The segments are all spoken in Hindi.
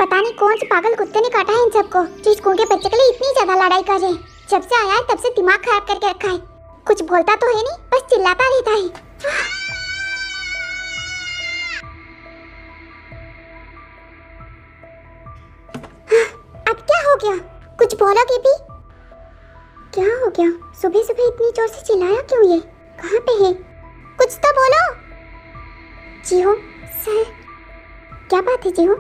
पता नहीं कौन से पागल कुत्ते ने काटा है इन सबको, जो स्कूल के बच्चे के लिए इतनी ज्यादा लड़ाई कर रहे हैं। जब से आया है तब से दिमाग खराब करके रखा है। कुछ बोलता तो है नहीं, बस चिल्लाता रहता है। अब क्या हो गया? कुछ बोलोगे भी? क्या हो गया? सुबह सुबह इतनी जोर से चिल्लाया क्यों? ये कहाँ पे है? कुछ तो बोलो। जीहो सर, क्या बात है जीहो?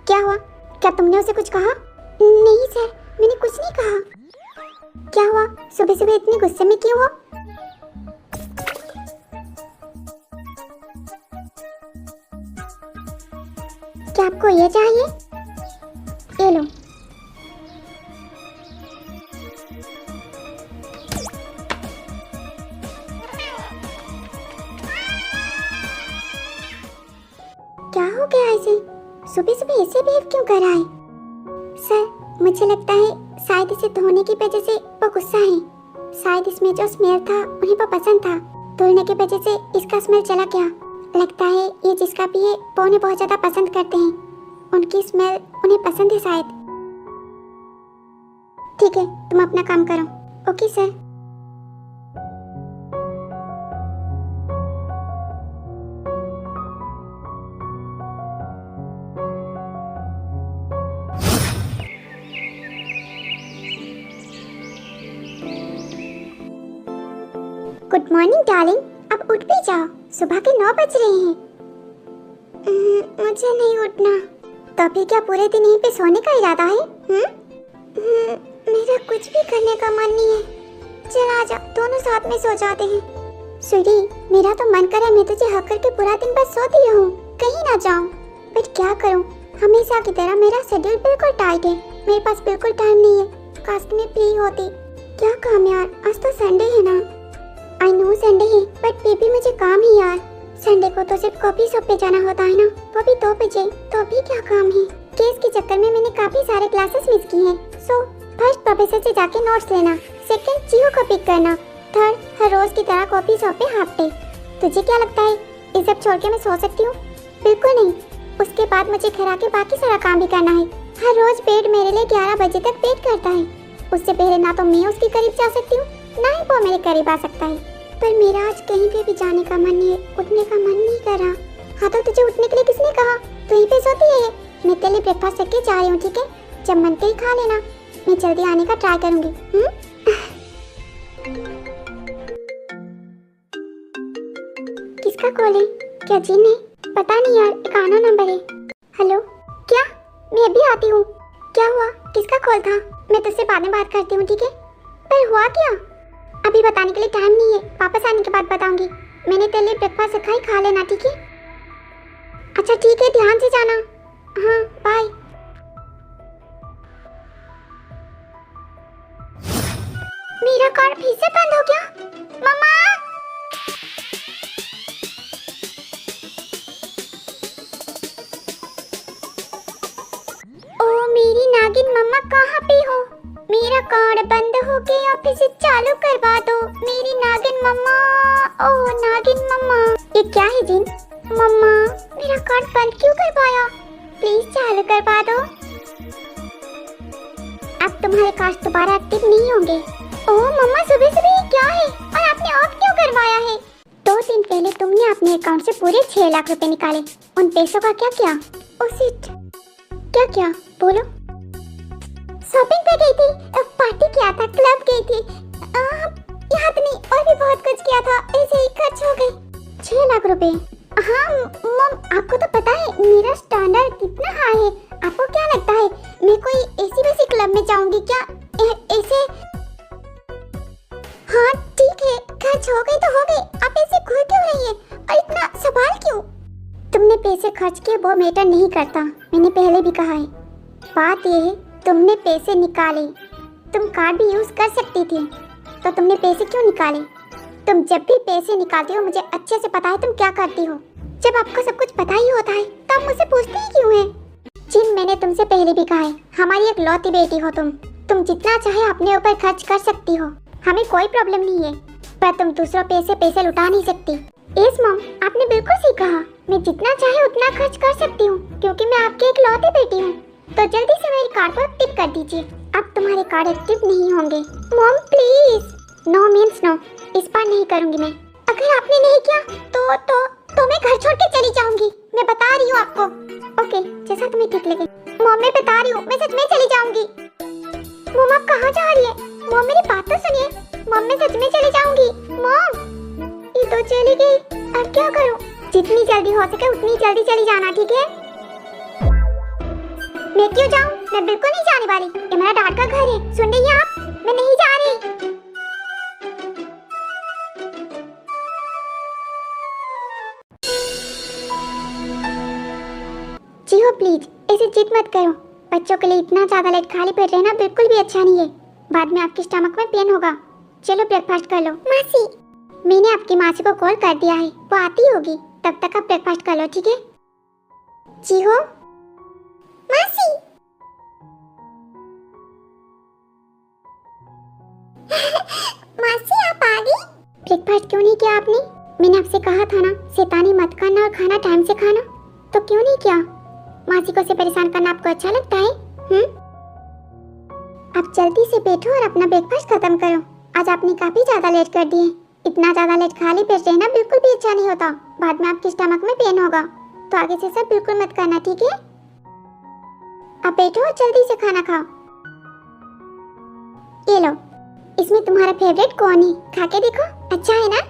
क्या हुआ? क्या तुमने उसे कुछ कहा? नहीं सर, मैंने कुछ नहीं कहा। क्या हुआ? सुबह सुबह इतनी गुस्से में क्यों हो? क्या आपको ये चाहिए? ये लो। क्या हो गया ऐसे? सुबह सुबह ऐसे बिहेव क्यों कर रहा है? सर, मुझे लगता है शायद इसे धोने की वजह से वो गुस्सा है। शायद इसमें जो स्मेल था उन्हें वो पसंद था। धुलने की वजह से इसका स्मेल चला गया। लगता है ये जिसका भी है वो उन्हें बहुत ज्यादा पसंद करते हैं। उनकी स्मेल उन्हें पसंद है शायद। ठीक है, तुम अपना काम करो। Okay sir. Good morning darling, अब उठ भी जाओ, सुबह के 9 बज रहे हैं। मुझे नहीं उठना। तो फिर क्या पूरे दिन यहीं पे सोने का इरादा है? मेरा कुछ भी करने का मन नहीं है। चल आजा, दोनों साथ में सो जाते हैं। स्वीटी, मेरा तो मन करे मैं तुझे हक करके पूरा दिन बस सोती रहूं, कहीं ना जाऊं। बट क्या करूं, हमेशा की तरह मेरा शेड्यूल बिल्कुल टाइट है। मेरे पास बिल्कुल टाइम नहीं है। काश मैं फ्री होती। क्या काम यार, आज तो संडे है ना। आई नो संडे है, बट बेबी मुझे काम है यार। संडे को तो सिर्फ कॉफी शॉप पे जाना होता है ना, वो भी 2 बजे। तो अभी क्या काम है? केस के चक्कर में मैंने काफी सारे क्लासेस मिस किए हैं। सो फर्स्ट प्रोफेसर से जाके नोट्स लेना, सेकंड जीहो को पिक करना, थर्ड हर रोज की तरह कॉफी शॉप पे हाफ डे। तुझे क्या लगता है ये सब छोड़ के मैं सो सकती हूँ? बिल्कुल नहीं। उसके बाद मुझे घर आके बाकी सारा काम भी करना है। हर रोज बेड मेरे लिए 11 बजे तक वेट करता है। उससे पहले ना तो मैं उसके करीब जा सकती हूँ, ना ही वो मेरे करीब आ सकता है। पर मेरा आज कहीं पे भी जाने का मन नहीं है, उठने का मन नहीं कर रहा। हाँ तो तुझे उठने के लिए किसने कहा? तू यहीं पे सोती है। मैं तेरे लिए ब्रेकफास्ट करके जा रही हूँ, ठीक है? जब मन पे ही खा लेना। मैं जल्दी आने का ट्राई करूँगी। किसका कॉल है? क्या जिन है? पता नहीं यार, एक अननोन नंबर है। हेलो, क्या? मैं अभी आती हूँ। क्या हुआ? किसका कॉल था? मैं तुझसे बाद में बात करती हूँ, ठीक है? पर हुआ क्या? अभी बताने के लिए टाइम नहीं है, वापस आने के बाद बताऊंगी। मैंने तेरे लिए ब्रेकफास्ट रखा है, खा लेना, ठीक है? अच्छा ठीक है, ध्यान से जाना। हाँ बाय। मेरा कार फिर से बंद हो गया। मम्मा, ओ मेरी नागिन मम्मा, कहाँ पे हो? मेरा कार बंद हो गया, फिर से चालू करवा दो मेरी नागिन मम्मा। ओह नागिन मम्मा, ये क्या है जिन? मम्मा, मेरा कार बंद क्यों करवाया? प्लीज चालू करवा दो। अब तुम्हारे कार्ड दोबारा एक्टिव नहीं होंगे। ओह मम्मा, सुबह सुबह ये क्या है और आपने ऑफ क्यों करवाया है? 2 दिन पहले तुमने अपने अकाउंट से पूरे 6 लाख रुपए निकाले। उन पैसों का क्या किया? ओह शिट, क्या क्या? बोलो। शॉपिंग पे गई थी, पार्टी किया था, क्लब गई थी, याद नहीं, और भी बहुत कुछ किया था। ऐसे ही खर्च हो गए 6 लाख रुपए। हाँ मम, आपको तो पता है मेरा स्टैंडर्ड कितना हाई है। आपको क्या लगता है मैं कोई ऐसी वैसी क्लब में जाऊंगी क्या? ऐसे? हाँ ठीक है, खर्च हो गए तो हो गए। आप ऐसे घूर क्यों रही है और इतना सवाल क्यों? तुमने पैसे खर्च किए वो मैटर नहीं करता, मैंने पहले भी कहा है। बात यह है तुमने पैसे निकाले। तुम कार्ड भी यूज कर सकती थी, तो तुमने पैसे क्यों निकाले? तुम जब भी पैसे निकालती हो मुझे अच्छे से पता है तुम क्या करती हो। जब आपको सब कुछ पता ही होता है तो आप मुझसे पूछती ही क्यों है? जिन, मैंने तुमसे पहले भी कहा है, हमारी एक लौती बेटी हो तुम जितना चाहे अपने ऊपर खर्च कर सकती हो, हमें कोई प्रॉब्लम नहीं है। पर तुम दूसरों पे से पैसे लुटा नहीं सकती। यस मॉम, आपने बिल्कुल सही कहा। मैं जितना चाहे उतना खर्च कर सकती हूँ क्योंकि मैं आपकी इकलौती बेटी हूँ। तो जल्दी से मेरी कार्ड को एक्टिव कर दीजिए। अब तुम्हारे कार्ड एक्टिव नहीं होंगे। Mom please. No means no, इस बार नहीं करूँगी मैं। अगर आपने नहीं किया तो मैं घर छोड़ के चली जाऊंगी। मैं बता रही हूँ आपको। ओके, जैसा तुम्हें ठीक लगे। मॉम मैं बता रही हूँ, मैं सच में चली जाऊंगी। मॉम आप कहाँ जा रही है? मॉम मेरी बात तो सुनिए। मॉम मैं सच में चली जाऊंगी। मॉम ये तो चली गई, अब क्या करूँ? जितनी जल्दी हो सके उतनी जल्दी चली जाना, ठीक है? मैं क्यों जाऊँ? मैं बिल्कुल नहीं जाने वाली। ये मेरा डैड का घर है, सुन रही हैं आप? मैं नहीं जा रही। जी हो प्लीज, ऐसे जिद मत करो। बच्चों के लिए इतना ज्यादा लेट खाली पेट रहना बिल्कुल भी अच्छा नहीं है। बाद में आपके स्टमक में पेन होगा। चलो ब्रेकफास्ट कर लो। मासी, मैंने आपकी मासी को कॉल कर दिया है, वो आती होगी। तब तक आप ब्रेकफास्ट कर लो, ठीक है? जी हो मासी। मासी आप आ गई? ब्रेकफास्ट क्यों नहीं किया आपने? मैंने आपसे कहा था ना, शैतानी मत करना और खाना टाइम से खाना। तो क्यों नहीं किया? मासी को से परेशान करना आपको अच्छा लगता है? आप जल्दी से बैठो और अपना ब्रेकफास्ट खत्म करो। आज आपने काफी ज्यादा लेट कर दिए। इतना ज्यादा लेट खाली पेट रहना बिल्कुल भी अच्छा नहीं होता। बाद में आपके स्टमक में पेन होगा। तो आगे से सब बिल्कुल मत करना, ठीक है? आप बैठो और जल्दी से खाना खाओ। ये लो, इसमें तुम्हारा फेवरेट कौन है? खा के देखो, अच्छा है ना?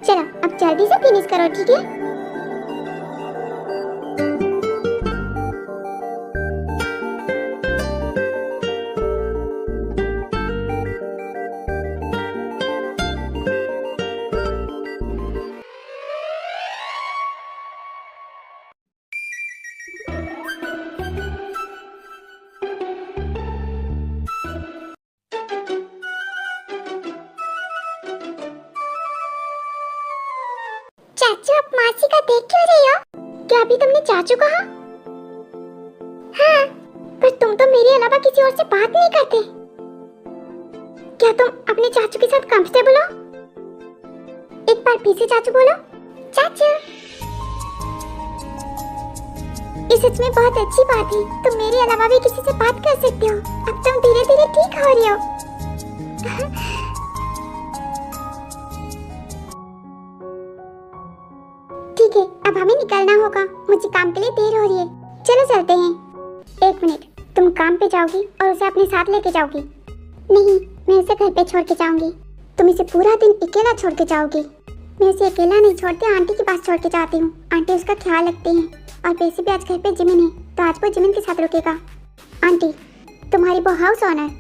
चलो अब जल्दी से फिनिश करो, ठीक है? चाचू आप मासी का देख क्यों रही हो? क्या अभी तुमने चाचू कहा? हाँ, पर तुम तो मेरे अलावा किसी और से बात नहीं करते। क्या तुम अपने चाचू के साथ कंफर्टेबल हो? एक बार फिर से चाचू बोलो। चाचू। ये सच में बहुत अच्छी बात है। तुम मेरे अलावा भी किसी से बात कर सकते हो। अब तुम धीरे धीरे ठीक हो रही हो। ठीक है, अब हमें निकलना होगा। मुझे काम के लिए देर हो रही है। चलो चलते हैं। एक मिनट, तुम काम पे जाओगी और उसे अपने साथ लेके जाओगी? नहीं, मैं उसे घर पे छोड़ के जाऊंगी। तुम इसे पूरा दिन अकेला छोड़ के जाओगी? मैं उसे अकेला नहीं छोड़ती, आंटी के पास छोड़ के जाती हूँ। आंटी उसका ख्याल रखती हैं। और वैसे भी आज घर पे जिमिन है, तो आज वो जिमिन के साथ रुकेगा। आंटी, तुम्हारी वो हाउस ऑनर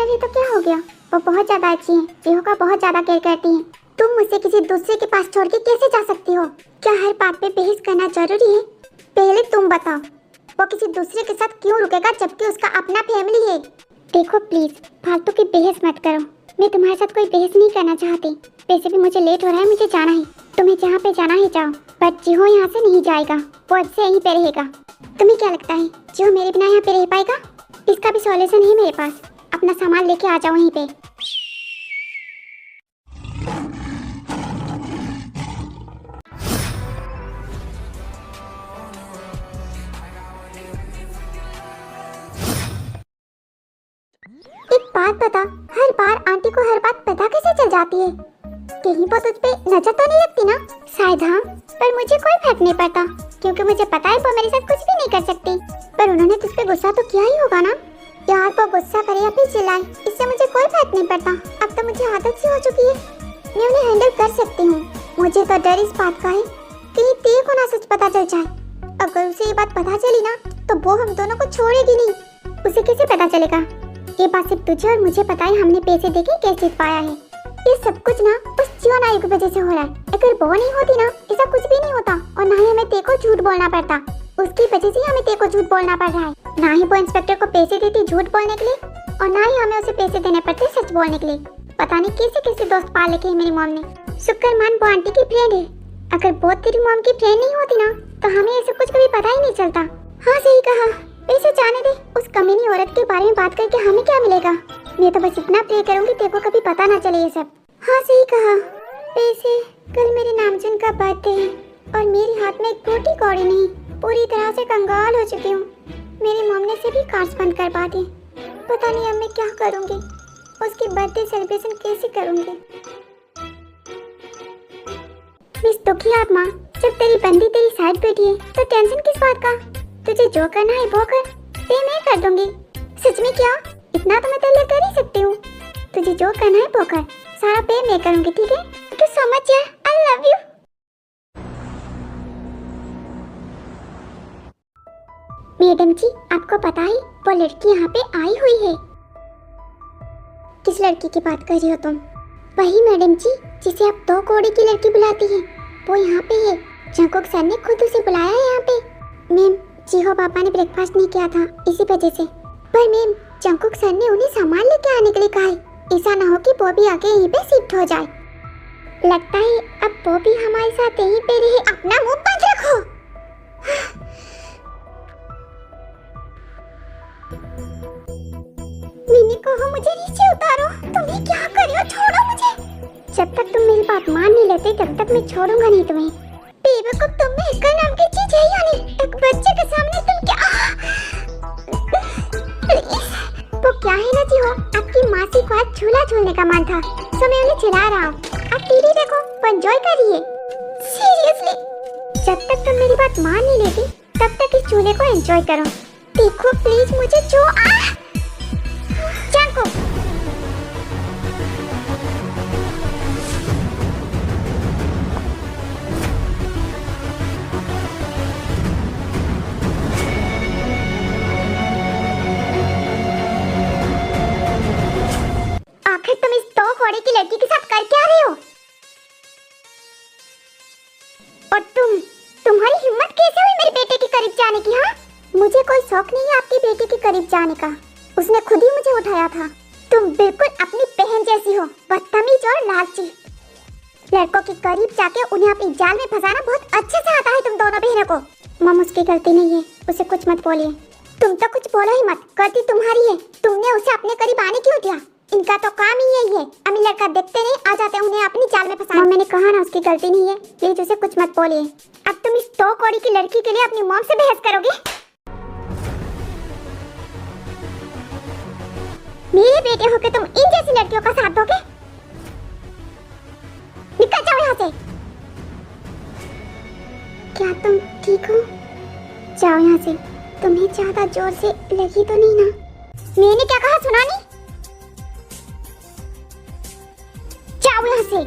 है तो क्या हो गया? वो बहुत ज्यादा अच्छी है, जीहो का बहुत ज्यादा केयर करती है। तुम मुझसे किसी दूसरे के पास छोड़ के कैसे जा सकती हो? क्या हर बात पे बहस करना जरूरी है? पहले तुम बताओ, वो किसी दूसरे के साथ क्यों रुकेगा जबकि उसका अपना फैमिली है? देखो प्लीज, फालतू की बहस मत करो। मैं तुम्हारे साथ कोई बहस नहीं करना चाहती। वैसे भी मुझे लेट हो रहा है, मुझे जाना है। तुम्हें जहाँ पे जाना है जाओ, पर जीहो यहाँ से नहीं जाएगा। वो अब से यहीं पे रहेगा। तुम्हें क्या लगता है जीहो मेरे बिना यहाँ पे रह पाएगा? इसका भी सॉल्यूशन है मेरे पास। अपना सामान लेके आ जाओ यहीं पे। एक बात बता, हर बार आंटी को हर बात पता कैसे चल जाती है? कहीं वो तुझ पे नजर तो नहीं रखती ना? शायद हाँ, पर मुझे कोई फर्क नहीं पड़ता क्योंकि मुझे पता है वो मेरे साथ कुछ भी नहीं कर सकती। पर उन्होंने तुझ पे गुस्सा तो किया ही होगा ना? यार वो गुस्सा करे या फिर चिल्लाए, इससे मुझे कोई फर्क नहीं पड़ता। अब तो मुझे आदत सी हो चुकी है। मैं उन्हें हैंडल कर सकती हूँ। मुझे तो डर इस बात का है कि तेरे को ना सच पता चल जाए। अगर उसे ये बात पता चली ना तो वो हम दोनों को छोड़ेगी नहीं। उसे कैसे पता चलेगा? ये बात सिर्फ तुझे और मुझे पता है। हमने पैसे देके कैसे जीत पाया है। ये सब कुछ ना उस जीवन आयु की वजह से हो रहा है। अगर वो नहीं होती ना, ऐसा कुछ भी नहीं होता और ना ही हमें तेरे को झूठ बोलना पड़ता। उसकी वजह से हमें तेरे को झूठ बोलना पड़ रहा है। ना ही वो इंस्पेक्टर को पैसे देती झूठ बोलने के लिए और ना ही हमें उसे पैसे देने पड़ते सच बोलने के लिए। पता नहीं कैसे कैसे दोस्त पाल रखे हैं मेरी मॉम ने। शुक्र मान वो आंटी की फ्रेंड है। अगर वो तेरी मॉम की फ्रेंड नहीं होती ना तो हमें ऐसे कुछ कभी पता ही नहीं चलता। हाँ सही कहा। वैसे जाने दे, उस कमीनी औरत के बारे में बात करके हमें क्या मिलेगा? मैं तो बस इतना प्रे करूंगी तेरे को कभी पता ना चले ये सब। हाँ सही कहा। वैसे कल मेरे नामचुन का बर्थडे है और मेरे हाथ में एक टूटी कौड़ी नहीं, पूरी तरह से कंगाल हो चुकी हूँ। मेरी मम्मी ने सभी कार्ड्स बंद करवा दी। पता नहीं अब मैं क्या करूँगी, उसकी बर्थडे सेलिब्रेशन कैसे करूँगी। मिस दुखी आत्मा, जब तेरी बंदी तेरी साइड बैठी है तो टेंशन किस बात का? तुझे जो करना है वो कर, पे मैं कर दूंगी। सच में क्या? इतना तो मैं तेरे लिए कर ही सकती हूँ। तुझे जो करना है वो कर, सारा पे मैं करूँगी, ठीक है? तू समझ जा, आई लव यू। मैडम जी, आपको पता है वो लड़की यहाँ पे आई हुई है। किस लड़की की बात कर रही हो तुम? वही मैडम जी जिसे आप 2 कौड़ी की लड़की बुलाती हैं, वो यहाँ पे है। जंकुक सर ने खुद उसे बुलाया है यहाँ पे। मैम, जीहो पापा ने ब्रेकफास्ट नहीं किया था इसी वजह से। पर मैम, जंकुक सर ने उन्हें सामान लेके आने के लिए कहा है। ऐसा ना हो कि वो भी आके यहीं पे शिफ्ट हो जाए। लगता है अब वो भी हमारे साथ यहीं पे रहे। अपना मुंह बंद रखो। मैंने कहा मुझे नीचे उतारो। तुम क्या कर रही हो? छोड़ो मुझे। जब तक तुम मेरी बात मान नहीं लेते तब तक मैं छोड़ूंगा नहीं तुम्हें। बेवकूफ, तुम में हिक्कर नाम की चीज है या नहीं? एक बच्चे के सामने तुम क्या? वो क्या है ना जी, हो आपकी मासी को आज झूला झूलने का मन था, तो मैं उन्हें झुला रहा हूँ। आप टीवी देखो, एंजॉय करिए। सीरियसली, जब तक तुम मेरी बात मान नहीं लेती तब तक इस झूले को एंजॉय करो। देखो प्लीज मुझे जो जंकुक, आखिर तुम इस 2 कौड़ी की लड़की के साथ कर क्या रहे हो? और तुम्हारी हिम्मत कैसे हुई मेरे बेटे के करीब जाने की? हाँ, मुझे कोई शौक नहीं है आपकी बेटी के करीब जाने का, उसने खुद ही मुझे उठाया था। तुम बिल्कुल अपनी बहन जैसी हो, बदतमीज और लालची। लड़कों के करीब जाके उन्हें अपनी जाल में फंसाना बहुत अच्छे से आता है तुम दोनों बहनों को। मम, उसकी गलती नहीं है, उसे कुछ मत बोलिए। तुम तो कुछ बोलो ही मत, गलती तुम्हारी है। तुमने उसे अपने करीब आने क्यों दिया? इनका तो काम ही यही है, अमीर लड़का देखते नहीं आ जाते उन्हें अपनी जाल में फंसाना। मैंने कहा ना उसकी गलती नहीं है, प्लीज उसे कुछ मत बोलिए। अब तुम इस 2 कौड़ी की लड़की के लिए अपनी मॉम से बहस करोगे? मेरे बेटे होके तुम इन जैसी लड़कियों का साथ दोगे? निकल जाओ यहाँ से। क्या तुम ठीक हो? जाओ यहाँ से। तुम्हें ज्यादा जोर से लगी तो नहीं ना? मैंने क्या कहा सुना नहीं? जाओ यहाँ से।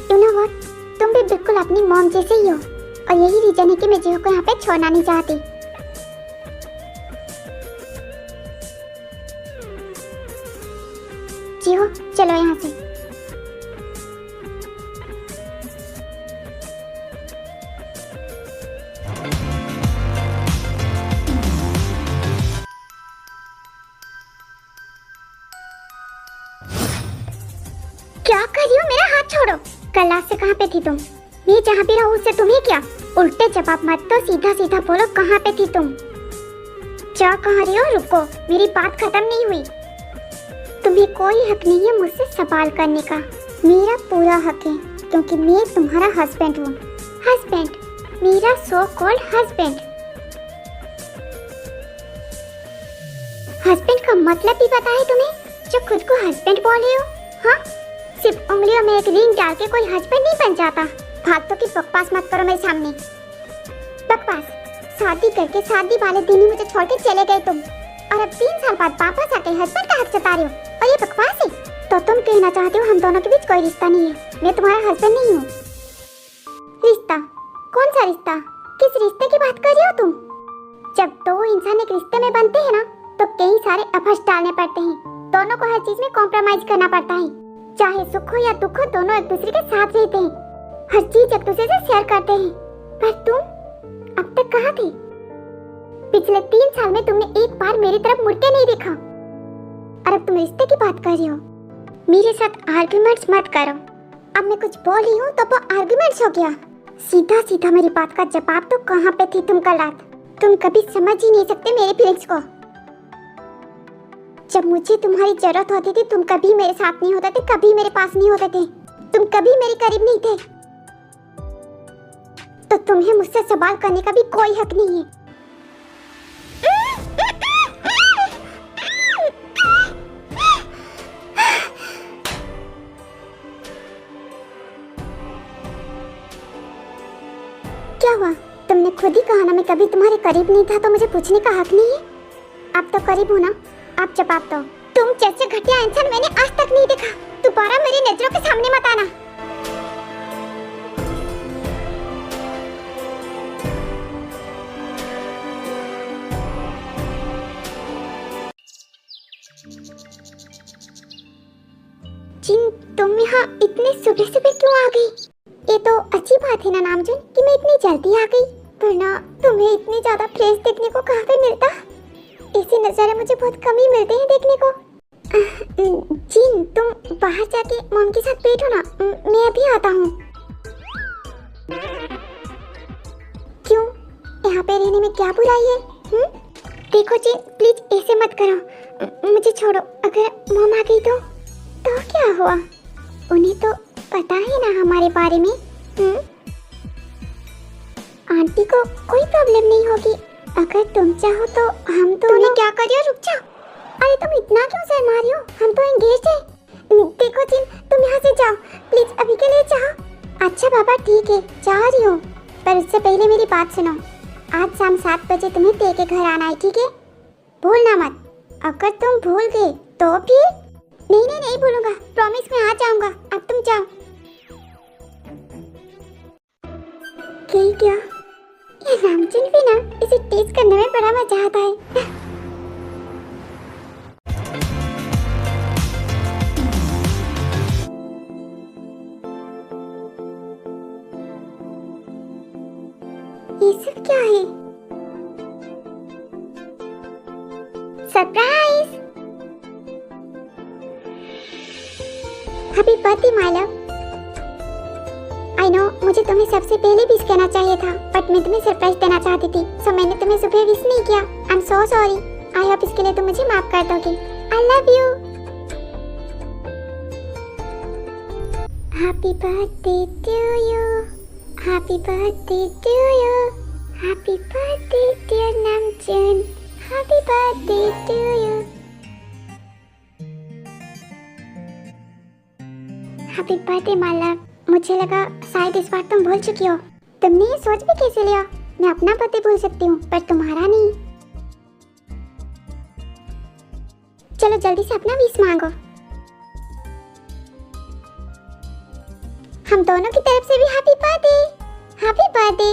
You know what? तुम भी बिल्कुल अपनी मॉम जैसे ही हो और यही रीजन है कि मैं जीहो को यहाँ पे छोड़ना नहीं चाहती। जीहो, चलो यहाँ से। क्या कर रही हो? मेरा हाथ छोड़ो। कल रात से कहाँ पे थी तुम? मैं जहाँ भी रहूँ उससे तुम्हें क्या? उल्टे जवाब मत दो, सीधा सीधा बोलो कहाँ पे थी तुम? जा कहाँ रही हो? रुको, मेरी बात खत्म नहीं हुई। तुम्हें कोई हक नहीं है मुझसे सवाल करने का। मेरा पूरा हक है क्योंकि मैं तुम्हारा हस्बैंड हूँ। हस्बैंड, मेरा सो कॉल्ड हस्बैंड। हस्बैंड का मतलब भी पता है तुम्हें, जो खुद को हस्बैंड बोल रहे हो? हाँ, सिर्फ उंगलियों में एक रिंग डाल के कोई हस्बैंड नहीं बन जाता। फालतू की बकवास मत करो मेरे सामने। बकवास, शादी करके शादी वाले दिन ही मुझे छोड़ के चले गए तुम, और अब 3 साल बाद वापस आके हस्बैंड का हक जता रहे हो, और ये बकवास है? तो तुम कहना चाहते हो हम दोनों के बीच कोई रिश्ता नहीं है? मैं तुम्हारा हस्बैंड नहीं हूँ। रिश्ता? कौन सा रिश्ता? किस रिश्ते की बात कर रहे हो तुम? जब 2 इंसान एक रिश्ते में बनते हैं ना, तो कई सारे एफर्ट्स डालने पड़ते हैं। दोनों को हर चीज में कॉम्प्रोमाइज करना पड़ता है। चाहे सुख हो या दुख हो, दोनों एक दूसरे के साथ रहते हैं, हर चीज एक दूसरे से शेयर करते हैं। पर तुम अब तक कहाँ थे? पिछले 3 साल में तुमने एक बार मेरी तरफ मुड़ के नहीं देखा, और अब तुम रिश्ते की बात कर रही हो। मेरे साथ आर्गुमेंट्स मत करो। अब मैं कुछ बोल रही हूँ तो वो आर्गुमेंट्स हो गया। सीधा सीधा मेरी बात का जवाब दो, कहाँ पे थी तुम कल रात? तुम कभी समझ ही नहीं सकते मेरी फीलिंग्स को। जब मुझे तुम्हारी जरूरत होती थी तुम कभी मेरे साथ नहीं होते थे, कभी मेरे पास नहीं होते थे। तुम कभी मेरे करीब नहीं थे, तो तुम्हें मुझसे सवाल करने का भी कोई हक नहीं है। क्या हुआ? तुमने खुद ही कहा ना मैं कभी तुम्हारे करीब नहीं था, तो मुझे पूछने का हक नहीं है? आप तो करीब हो ना, आप जवाब दो। तुम जैसे घटिया इंसान मैंने आज तक नहीं देखा। दोबारा मेरी नजरों के सामने मत आना। जिन, तुम यहाँ इतने सुबह सुबह क्यों आ गई? ये तो अच्छी बात है ना नामजुन कि मैं इतनी जल्दी आ गई, वरना तुम्हें इतनी ज्यादा फ्रेश देखने को कहाँ पे मिलता? ऐसे नजारे मुझे बहुत कम ही मिलते हैं देखने को। जिन, तुम बाहर जाके मॉम के साथ बैठो ना, मैं अभी आता हूँ। क्यों? यहाँ पे रहने में क्या बुराई है? देखो जिन, प्लीज ऐसे मत करो, मुझे छोड़ो। अगर मॉम आ गई तो क्या हुआ? उन्हें तो पता है ना हमारे बारे में। आंटी को कोई प्रॉब्लम नहीं होगी। अगर तुम चाहो तो हम दोनों। क्या कर रही हो? रुक जाओ। अरे तुम इतना क्यों शर्मा रही हो? हम तो एंगेज हैं। देखो जिन, तुम यहाँ से जाओ प्लीज, अभी के लिए जाओ। अच्छा बाबा ठीक है, जा रही हूँ, पर उससे पहले मेरी बात सुनो। आज शाम 7 बजे तुम्हें दे के घर आना है, ठीक है? भूलना मत। अगर तुम भूल गए तो फिर? नहीं भूलूंगा, प्रॉमिस मैं आ जाऊंगा। अब तुम जाओ। क्या? ये नामजुन भी ना, इसे टीज करने में बड़ा मजा आता है। ये सब क्या है? Surprise! Happy birthday my love. I know, मुझे तुम्हें सबसे पहले विश करना चाहिए था, बट मैं तुम्हें सरप्राइज देना चाहती थी, सो मैंने तुम्हें सुबह विश नहीं किया। I am so sorry. I hope इसके लिए तुम मुझे माफ कर दोगे। I love you. Happy birthday to you, happy birthday to you, happy birthday dear Namjoon, happy birthday to you, happy birthday my love. मुझे लगा शायद इस बार तुम भूल चुकी हो। तुमने ये सोच भी कैसे लिया? मैं अपना बर्थडे भूल सकती हूँ पर तुम्हारा नहीं। चलो जल्दी से अपना विश मांगो। हम दोनों की तरफ से भी हैप्पी बर्थडे, हैप्पी बर्थडे।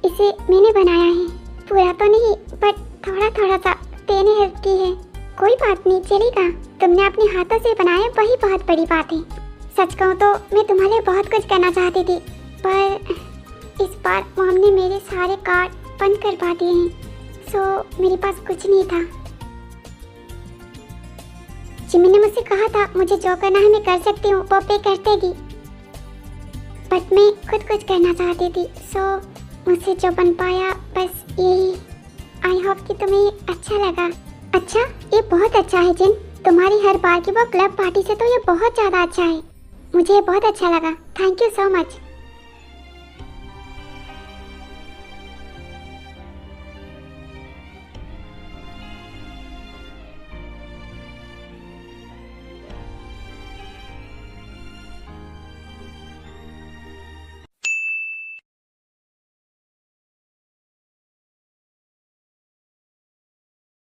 इसे मैंने बनाया है, पूरा तो नहीं बट थोड़ा थोड़ा सा तेने हेल्प की है। कोई बात नहीं, चलेगा। तुमने अपने हाथों से बनाया वही बहुत बड़ी बात है। सच कहूँ तो मैं तुम्हारे लिए बहुत कुछ करना चाहती थी, पर इस बार मॉम ने मेरे सारे कार्ड बंद करवा दिए हैं, सो मेरे पास कुछ नहीं था। जिमी ने मुझसे कहा था मुझे जो करना है मैं कर सकती हूँ, वो पे कर देगी, बट मैं खुद कुछ करना चाहती थी, सो मुझसे जो बन पाया बस यही। आई होप कि तुम्हें अच्छा लगा। अच्छा, ये बहुत अच्छा है जिन, तुम्हारी हर बार की वो क्लब पार्टी से तो ये बहुत ज़्यादा अच्छा है। मुझे बहुत अच्छा लगा। Thank you so much.